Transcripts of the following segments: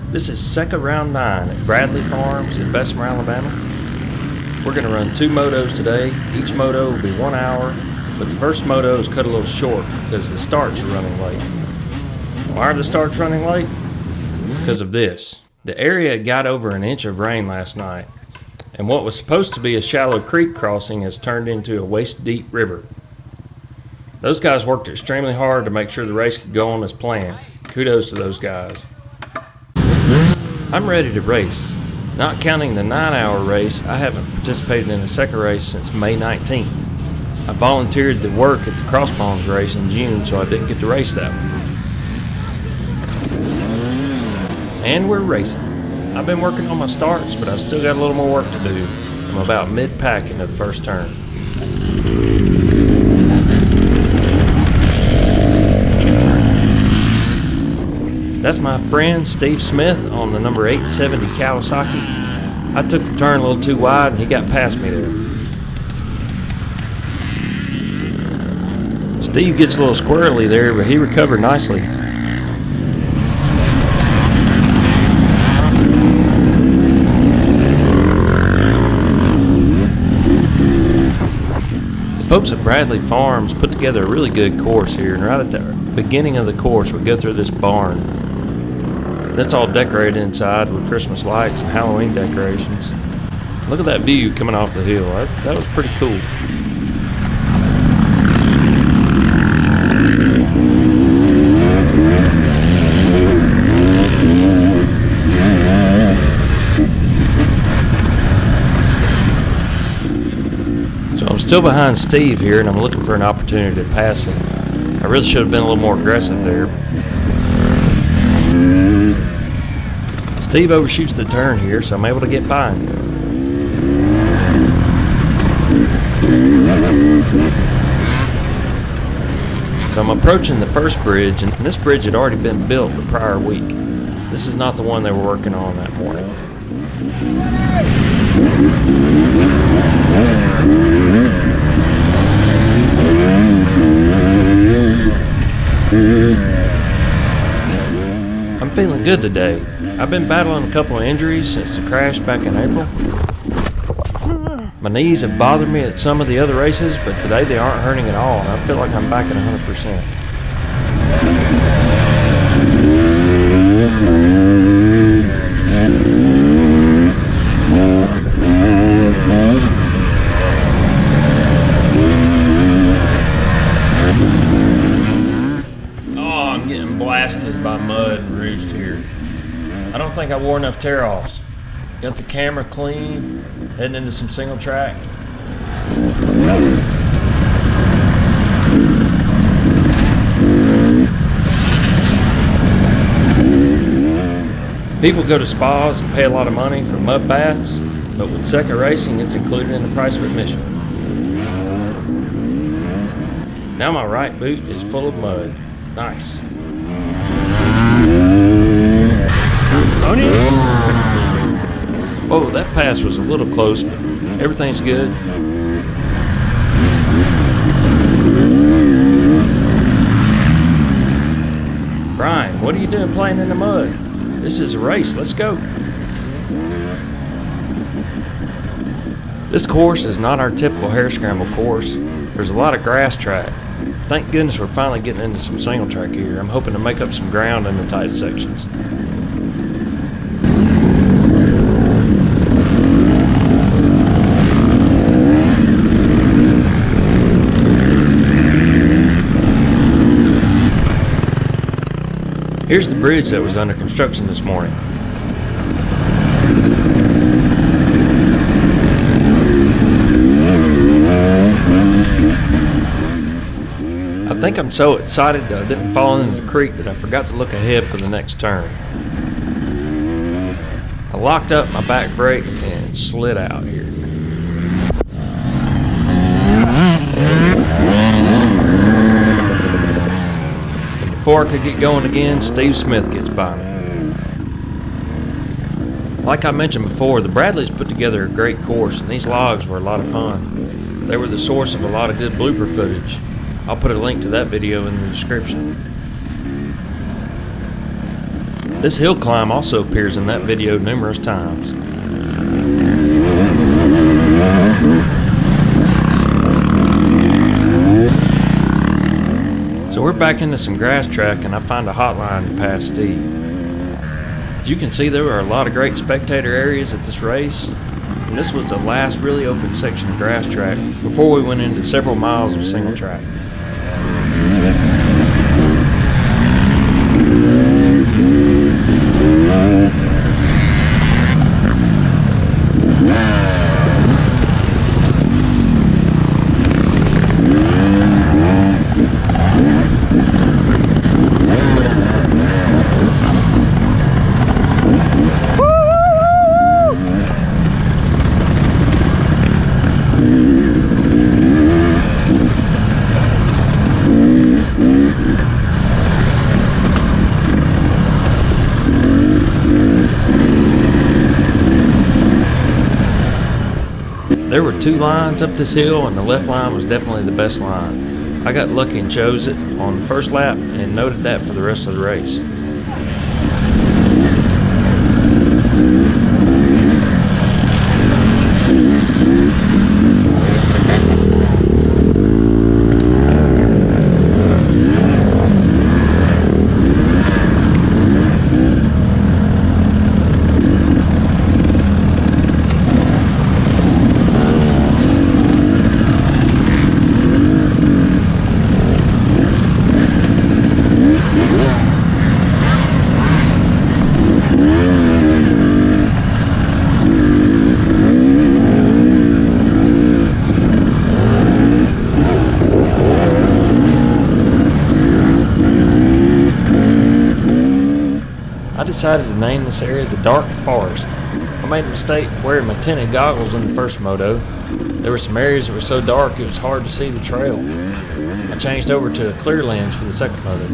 This is SECCA Round 9 at Bradley Farms in Bessemer, Alabama. We're going to run 2 motos today. Each moto will be 1 hour, but the first moto is cut a little short because the starts are running late. Why are the starts running late? Because of this. The area got over an inch of rain last night, and what was supposed to be a shallow creek crossing has turned into a waist-deep river. Those guys worked extremely hard to make sure the race could go on as planned. Kudos to those guys. I'm ready to race. Not counting the 9-hour race, I haven't participated in a SECCA race since May 19th. I volunteered to work at the Cross Palms race in June, so I didn't get to race that one. And we're racing. I've been working on my starts, but I still got a little more work to do. I'm about mid-pack into the first turn. That's my friend Steve Smith on the number 870 Kawasaki. I took the turn a little too wide and he got past me there. Steve gets a little squirrely there, but he recovered nicely. The folks at Bradley Farms put together a really good course here, and right at the beginning of the course we go through this barn. That's all decorated inside with Christmas lights and Halloween decorations. Look at that view coming off the hill. That was pretty cool. So I'm still behind Steve here, and I'm looking for an opportunity to pass him. I really should have been a little more aggressive there. Steve overshoots the turn here, so I'm able to get by him. So I'm approaching the first bridge, and this bridge had already been built the prior week. This is not the one they were working on that morning. I'm feeling good today. I've been battling a couple of injuries since the crash back in April. My knees have bothered me at some of the other races, but today they aren't hurting at all, and I feel like I'm back at 100%. Oh, I'm getting blasted by mud and roost here. I don't think I wore enough tear-offs. Got the camera clean, heading into some single track. People go to spas and pay a lot of money for mud baths, but with SECCA racing, it's included in the price of admission. Now my right boot is full of mud. Nice. Whoa, that pass was a little close, but everything's good. Brian, what are you doing playing in the mud? This is a race, let's go. This course is not our typical Harescramble course. There's a lot of grass track. Thank goodness we're finally getting into some single track here. I'm hoping to make up some ground in the tight sections. Here's the bridge that was under construction this morning. I think I'm so excited that I didn't fall into the creek that I forgot to look ahead for the next turn. I locked up my back brake and slid out here. Before I could get going again, Steve Smith gets by me. Like I mentioned before, the Bradleys put together a great course, and these logs were a lot of fun. They were the source of a lot of good blooper footage. I'll put a link to that video in the description. This hill climb also appears in that video numerous times. So we're back into some grass track and I find a hotline to pass Steve. As you can see, there were a lot of great spectator areas at this race, and this was the last really open section of grass track before we went into several miles of single track. There were two lines up this hill, and the left line was definitely the best line. I got lucky and chose it on the first lap and noted that for the rest of the race. I decided to name this area the Dark Forest. I made a mistake wearing my tinted goggles in the first moto. There were some areas that were so dark it was hard to see the trail. I changed over to a clear lens for the second moto.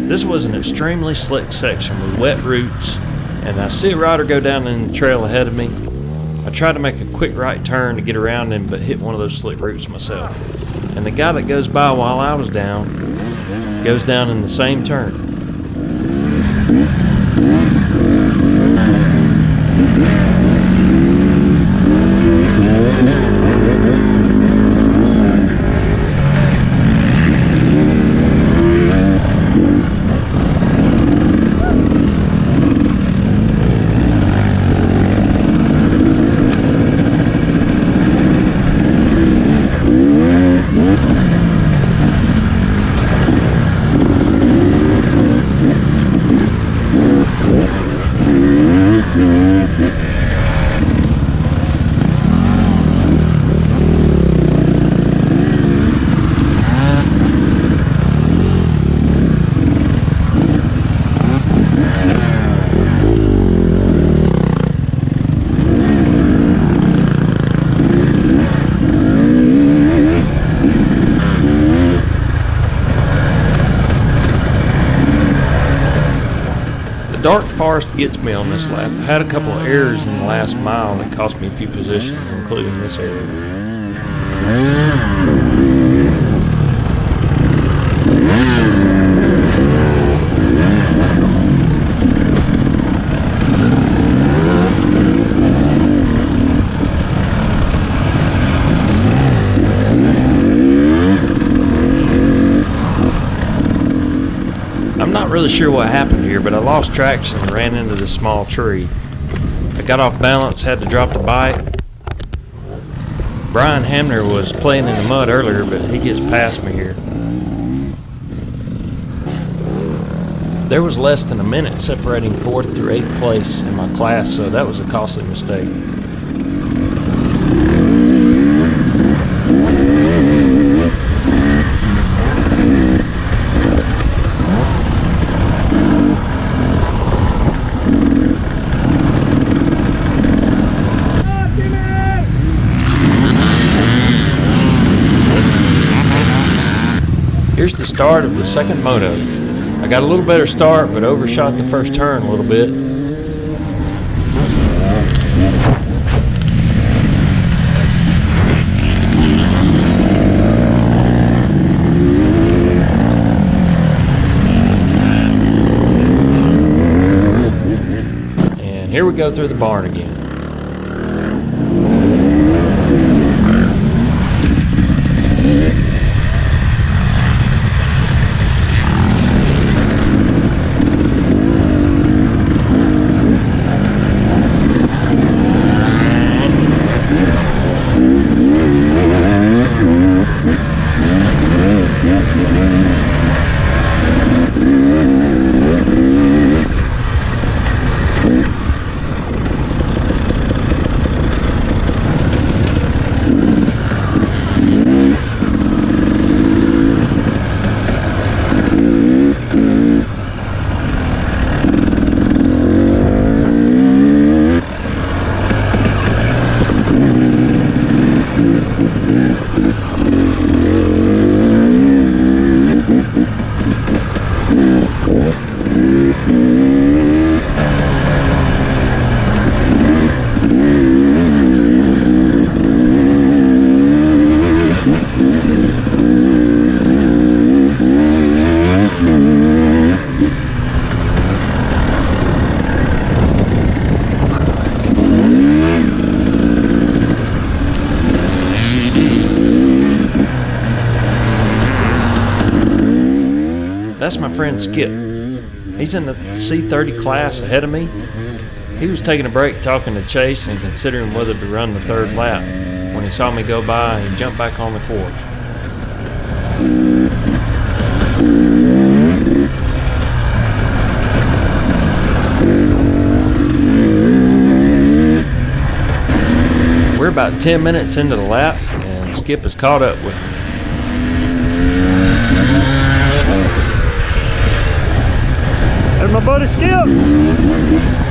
This was an extremely slick section with wet roots, and I see a rider go down in the trail ahead of me. I tried to make a quick right turn to get around him, but hit one of those slick roots myself. And the guy that goes by while I was down goes down in the same turn. The Dark Forest gets me on this lap. I had a couple of errors in the last mile that cost me a few positions, including this area. I'm not really sure what happened here, but I lost traction and ran into this small tree. I got off balance, had to drop the bike. Brian Hamner was playing in the mud earlier, but he gets past me here. There was less than a minute separating 4th through 8th place in my class, so that was a costly mistake. Here's the start of the second moto. I got a little better start, but overshot the first turn a little bit. And here we go through the barn again. That's my friend Skip. He's in the C40 class ahead of me. He was taking a break talking to Chase and considering whether to run the third lap. When he saw me go by, he jumped back on the course. We're about 10 minutes into the lap, and Skip has caught up with me. There's my buddy Skip.